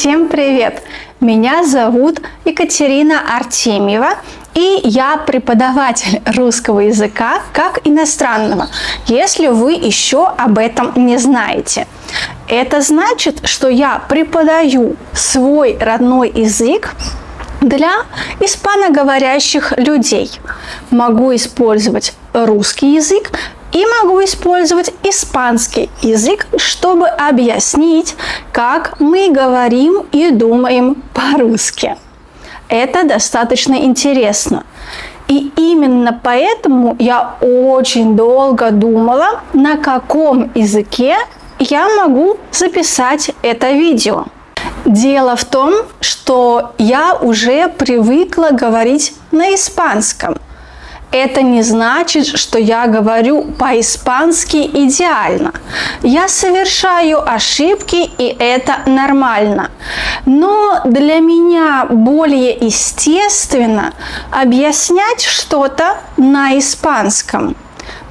Всем привет! Меня зовут Екатерина Артемьева, и я преподаватель русского языка как иностранного, если вы еще об этом не знаете. Это значит, что я преподаю свой родной язык для испаноговорящих людей. Могу использовать русский язык и могу использовать испанский язык, чтобы объяснить, как мы говорим и думаем по-русски. Это достаточно интересно. И именно поэтому я очень долго думала, на каком языке я могу записать это видео. Дело в том, что я уже привыкла говорить на испанском. Это не значит, что я говорю по-испански идеально. Я совершаю ошибки, и это нормально. Но для меня более естественно объяснять что-то на испанском,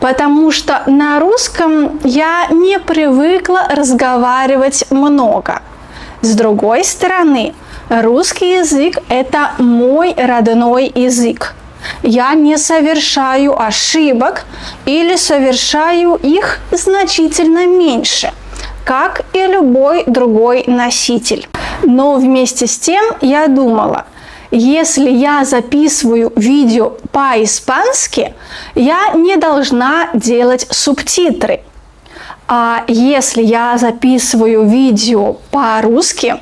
потому что на русском я не привыкла разговаривать много. С другой стороны, русский язык – это мой родной язык. Я не совершаю ошибок или совершаю их значительно меньше, как и любой другой носитель. Но вместе с тем я думала, если я записываю видео по-испански, я не должна делать субтитры. А если я записываю видео по-русски,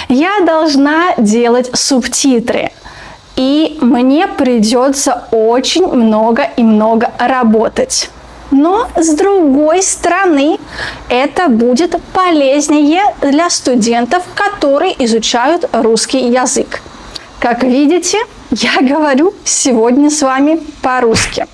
я должна делать субтитры. И мне придется очень много работать. Но с другой стороны, это будет полезнее для студентов, которые изучают русский язык. Как видите, я говорю сегодня с вами по-русски.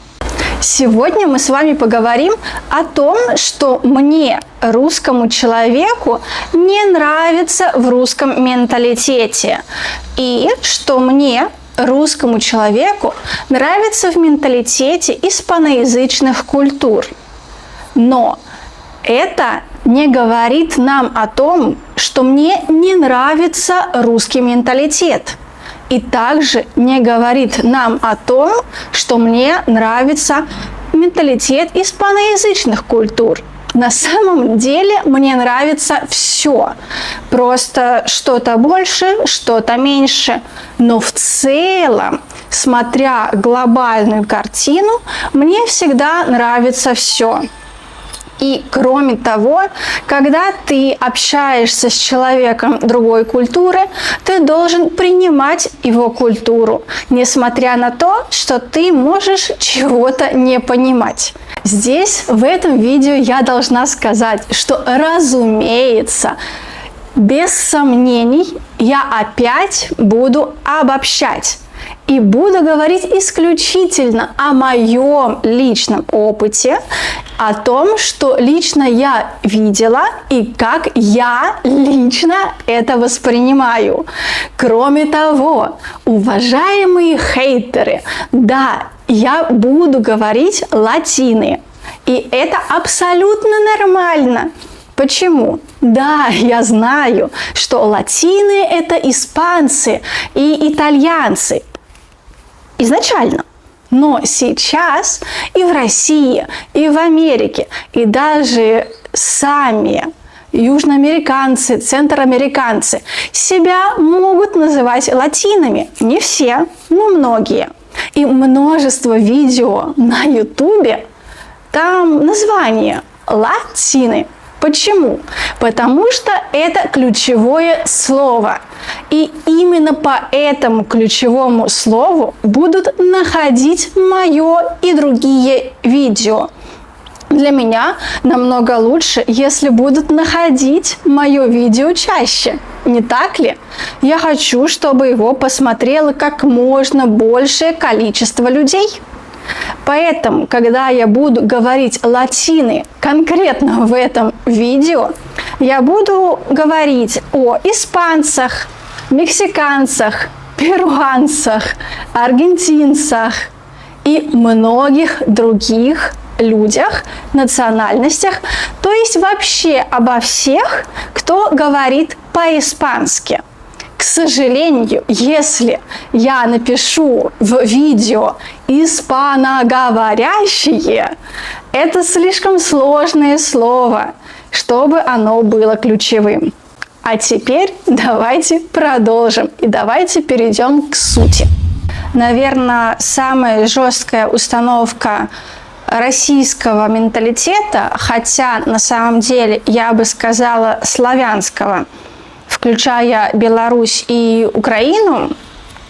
Сегодня мы с вами поговорим о том, что мне, русскому человеку, не нравится в русском менталитете, и что мне, русскому человеку, нравится в менталитете испаноязычных культур. Но это не говорит нам о том, что мне не нравится русский менталитет. И также не говорит нам о том, что мне нравится менталитет испаноязычных культур. На самом деле мне нравится все. Просто что-то больше, что-то меньше. Но в целом, смотря глобальную картину, мне всегда нравится все. И кроме того, когда ты общаешься с человеком другой культуры, ты должен принимать его культуру, несмотря на то, что ты можешь чего-то не понимать. Здесь, в этом видео, я должна сказать, что, разумеется, без сомнений, я опять буду обобщать. И буду говорить исключительно о моем личном опыте, о том, что лично я видела и как я лично это воспринимаю. Кроме того, уважаемые хейтеры, да, я буду говорить латины, и это абсолютно нормально. Почему? Да, я знаю, что латины – это испанцы и итальянцы. Изначально. Но сейчас и в России, и в Америке, и даже сами южноамериканцы, центроамериканцы себя могут называть латинами. Не все, но многие. И множество видео на YouTube, там название латины. Почему? Потому что это ключевое слово. И именно по этому ключевому слову будут находить мое и другие видео. Для меня намного лучше, если будут находить мое видео чаще. Не так ли? Я хочу, чтобы его посмотрело как можно большее количество людей. Поэтому, когда я буду говорить латины конкретно в этом видео, я буду говорить о испанцах, мексиканцах, перуанцах, аргентинцах и многих других людях, национальностях, то есть вообще обо всех, кто говорит по-испански. К сожалению, если я напишу в видео «испаноговорящие», это слишком сложное слово, чтобы оно было ключевым. А теперь давайте продолжим и давайте перейдем к сути. Наверное, самая жесткая установка российского менталитета, хотя на самом деле я бы сказала славянского, включая Беларусь и Украину,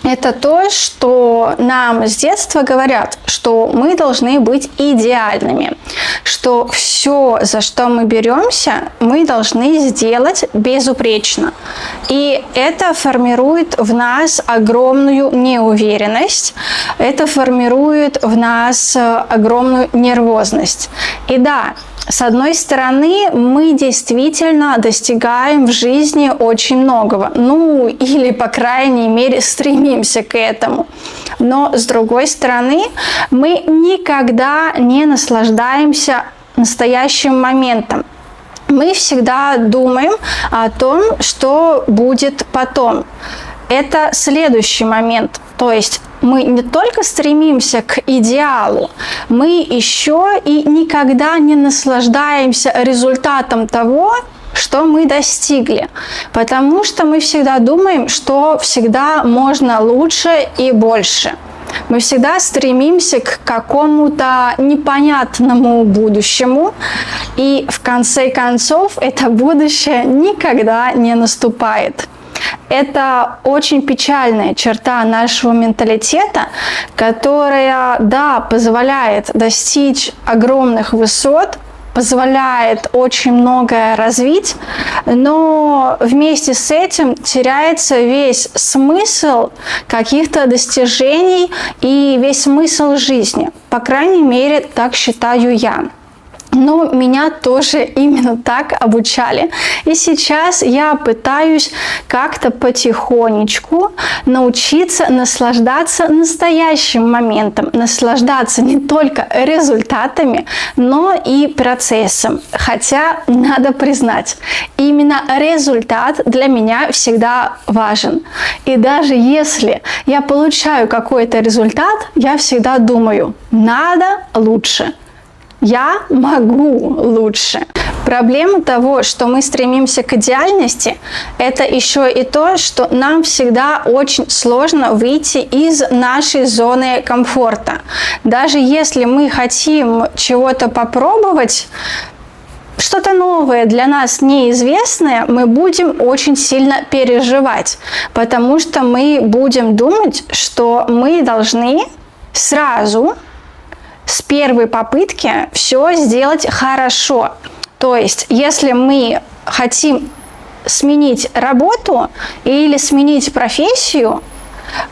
это то, что нам с детства говорят, что мы должны быть идеальными, что все, за что мы беремся, мы должны сделать безупречно. И это формирует в нас огромную неуверенность, это формирует в нас огромную нервозность. И да, с одной стороны, мы действительно достигаем в жизни очень многого, ну или, по крайней мере, стремимся к этому. Но, с другой стороны, мы никогда не наслаждаемся настоящим моментом. Мы всегда думаем о том, что будет потом. Это следующий момент, то есть мы не только стремимся к идеалу, мы еще и никогда не наслаждаемся результатом того, что мы достигли, потому что мы всегда думаем, что всегда можно лучше и больше. Мы всегда стремимся к какому-то непонятному будущему, и в конце концов это будущее никогда не наступает. Это очень печальная черта нашего менталитета, которая, да, позволяет достичь огромных высот, позволяет очень многое развить, но вместе с этим теряется весь смысл каких-то достижений и весь смысл жизни. По крайней мере, так считаю я. Но меня тоже именно так обучали. И сейчас я пытаюсь как-то потихонечку научиться наслаждаться настоящим моментом, наслаждаться не только результатами, но и процессом. Хотя, надо признать, именно результат для меня всегда важен. И даже если я получаю какой-то результат, я всегда думаю, надо лучше. Я могу лучше. Проблема того, что мы стремимся к идеальности, это еще и то, что нам всегда очень сложно выйти из нашей зоны комфорта. Даже если мы хотим чего-то попробовать, что-то новое, для нас неизвестное, мы будем очень сильно переживать, потому что мы будем думать, что мы должны сразу с первой попытки все сделать хорошо. То есть, если мы хотим сменить работу или сменить профессию,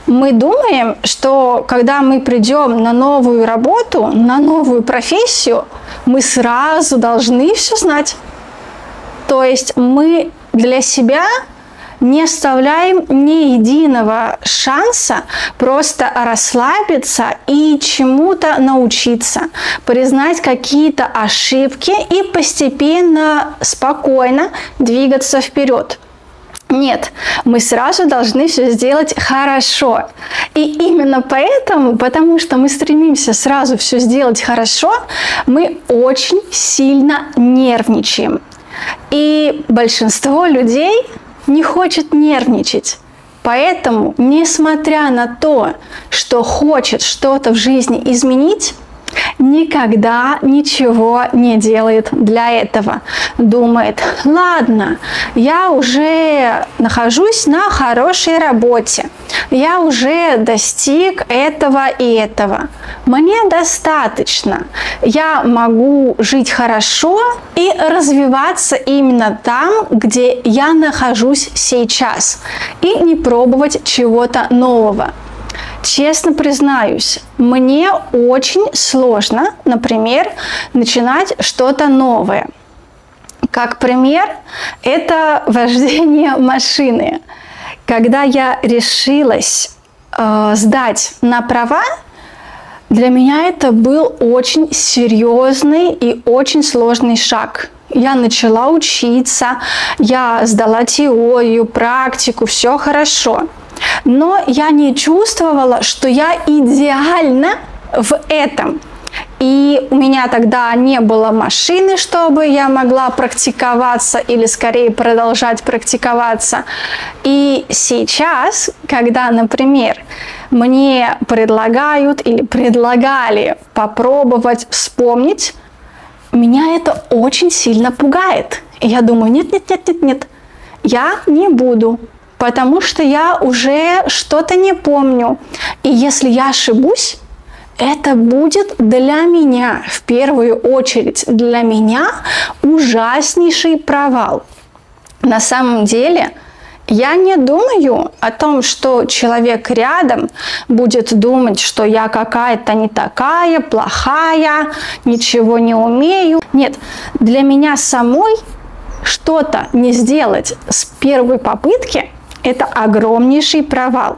мы думаем, что когда мы придем на новую работу, на новую профессию, мы сразу должны все знать. То есть, мы для себя не оставляем ни единого шанса просто расслабиться и чему-то научиться, признать какие-то ошибки и постепенно, спокойно двигаться вперед. Нет, мы сразу должны все сделать хорошо. И именно поэтому, потому что мы стремимся сразу все сделать хорошо, мы очень сильно нервничаем. И большинство людей не хочет нервничать. Поэтому, несмотря на то, что хочет что-то в жизни изменить, никогда ничего не делает для этого. Думает, ладно, я уже нахожусь на хорошей работе, я уже достиг этого и этого. Мне достаточно. Я могу жить хорошо и развиваться именно там, где я нахожусь сейчас, и не пробовать чего-то нового. Честно признаюсь, мне очень сложно, например, начинать что-то новое. Как пример, это вождение машины. Когда я решилась сдать на права, Для меня это был очень серьезный и очень сложный шаг. Я начала учиться, я сдала теорию, практику, все хорошо. Но я не чувствовала, что я идеальна в этом. И у меня тогда не было машины, чтобы я могла практиковаться или скорее продолжать практиковаться. И сейчас, когда, например, мне предлагают или предлагали попробовать вспомнить, меня это очень сильно пугает. И я думаю, нет, я не буду, потому что я уже что-то не помню. И если я ошибусь, это будет для меня, в первую очередь, для меня ужаснейший провал. На самом деле, я не думаю о том, что человек рядом будет думать, что я какая-то не такая, плохая, ничего не умею. Нет, для меня самой что-то не сделать с первой попытки – это огромнейший провал.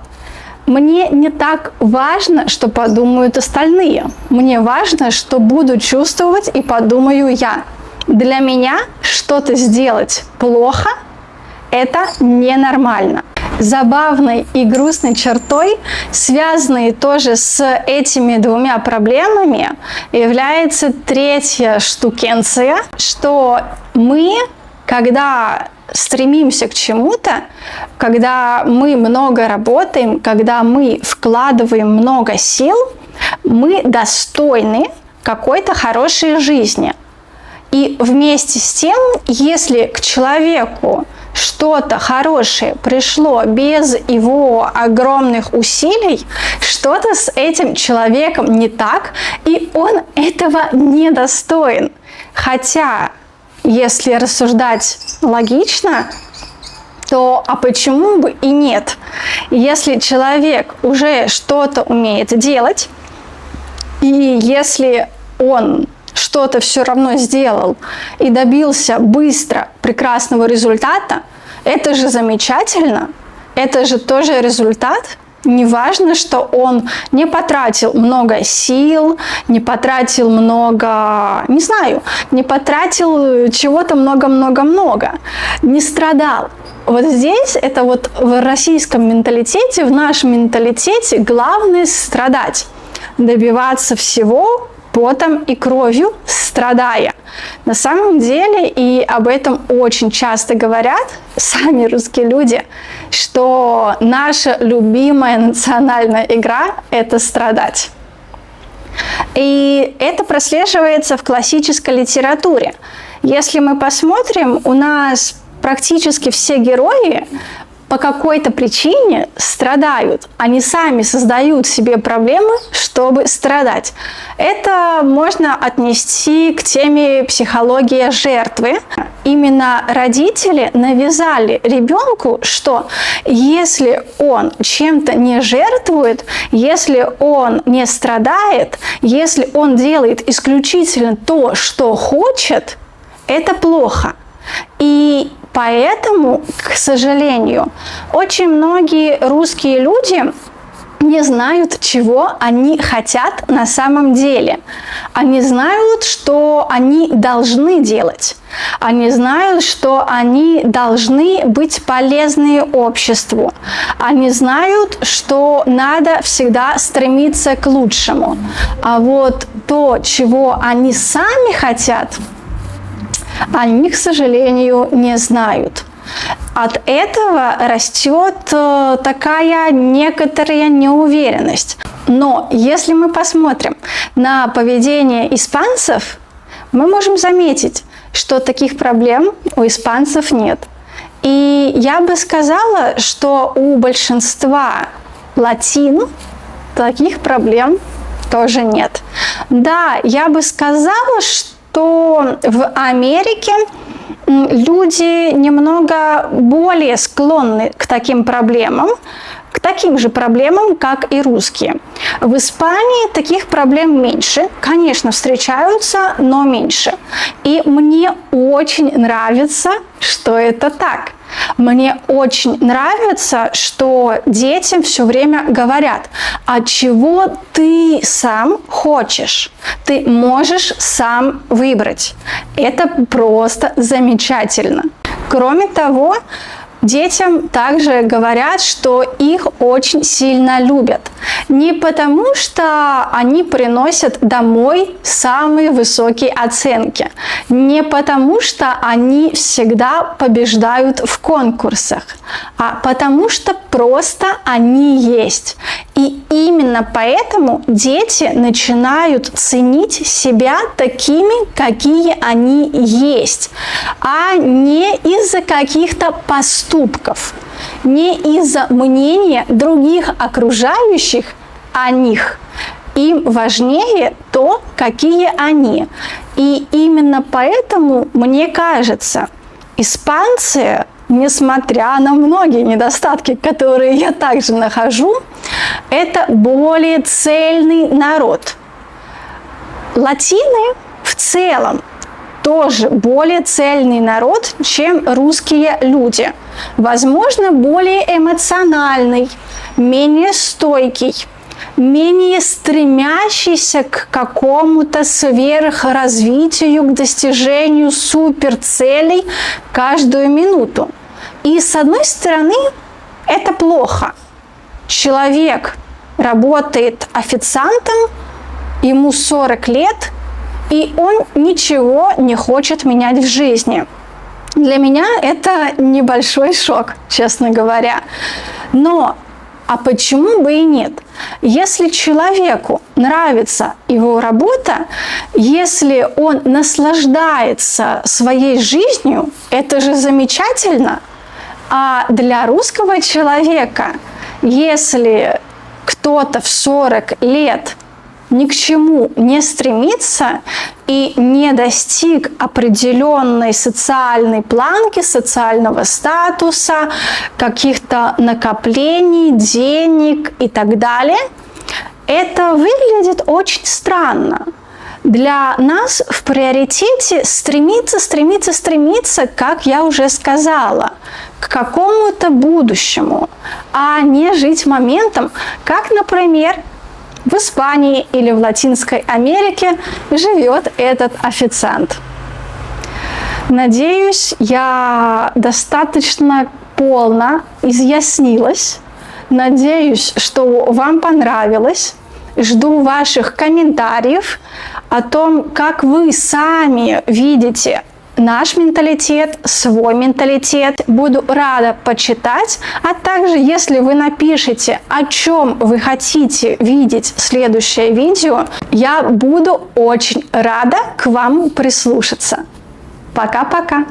Мне не так важно, что подумают остальные. Мне важно, что буду чувствовать и подумаю я. Для меня что-то сделать плохо – это ненормально. Забавной и грустной чертой, связанной тоже с этими двумя проблемами, является третья штукенция, что мы, когда стремимся к чему-то, когда мы много работаем, когда мы вкладываем много сил, мы достойны какой-то хорошей жизни. И вместе с тем, если к человеку что-то хорошее пришло без его огромных усилий, что-то с этим человеком не так, и он этого не достоин. Хотя, если рассуждать логично, то а почему бы и нет? Если человек уже что-то умеет делать, и если он что-то все равно сделал и добился быстро прекрасного результата, это же замечательно, это же тоже результат. Не важно, что он не потратил много сил, не потратил много, не знаю, не потратил чего-то много-много-много, не страдал. Вот здесь, это вот в российском менталитете, в нашем менталитете главное страдать, добиваться всего потом и кровью, страдая. На самом деле, и об этом очень часто говорят сами русские люди, что наша любимая национальная игра – это страдать. И это прослеживается в классической литературе. Если мы посмотрим, у нас практически все герои по какой-то причине страдают. Они сами создают себе проблемы, чтобы страдать. Это можно отнести к теме психологии жертвы. Именно родители навязали ребенку, что если он чем-то не жертвует, если он не страдает, если он делает исключительно то, что хочет, это плохо. И поэтому, к сожалению, очень многие русские люди не знают, чего они хотят на самом деле. Они знают, что они должны делать. Они знают, что они должны быть полезны обществу. Они знают, что надо всегда стремиться к лучшему. А вот то, чего они сами хотят, они, к сожалению, не знают. От этого растет такая некоторая неуверенность. Но если мы посмотрим на поведение испанцев, мы можем заметить, что таких проблем у испанцев нет. И я бы сказала, что у большинства латин таких проблем тоже нет. Да, я бы сказала, что в Америке люди немного более склонны к таким проблемам, к таким же проблемам, как и русские. В Испании таких проблем меньше. Конечно, встречаются, но меньше. И мне очень нравится, что это так. Мне очень нравится, что детям все время говорят, а чего ты сам хочешь? Ты можешь сам выбрать. Это просто замечательно. Кроме того, детям также говорят, что их очень сильно любят. Не потому, что они приносят домой самые высокие оценки, не потому, что они всегда побеждают в конкурсах, а потому что просто они есть. И именно поэтому дети начинают ценить себя такими, какие они есть, а не из-за каких-то поступков, не из-за мнения других окружающих о них. Им важнее то, какие они. И именно поэтому, мне кажется, испанцы, несмотря на многие недостатки, которые я также нахожу, это более цельный народ. Латины в целом тоже более цельный народ, чем русские люди. Возможно, более эмоциональный, менее стойкий, менее стремящийся к какому-то сверхразвитию, к достижению суперцелей каждую минуту. И с одной стороны, это плохо. Человек работает официантом, ему 40 лет, и он ничего не хочет менять в жизни. Для меня это небольшой шок, честно говоря. Но, а почему бы и нет? Если человеку нравится его работа, если он наслаждается своей жизнью, это же замечательно. А для русского человека, если кто-то в 40 лет ни к чему не стремится и не достиг определенной социальной планки, социального статуса, каких-то накоплений, денег и так далее, это выглядит очень странно. Для нас в приоритете стремиться, как я уже сказала, к какому-то будущему, а не жить моментом, как, например, в Испании или в Латинской Америке живет этот официант. Надеюсь, я достаточно полно изъяснилась. Надеюсь, что вам понравилось. Жду ваших комментариев о том, как вы сами видите наш менталитет, свой менталитет. Буду рада почитать. А также, если вы напишите, о чем вы хотите видеть следующее видео, я буду очень рада к вам прислушаться. Пока-пока!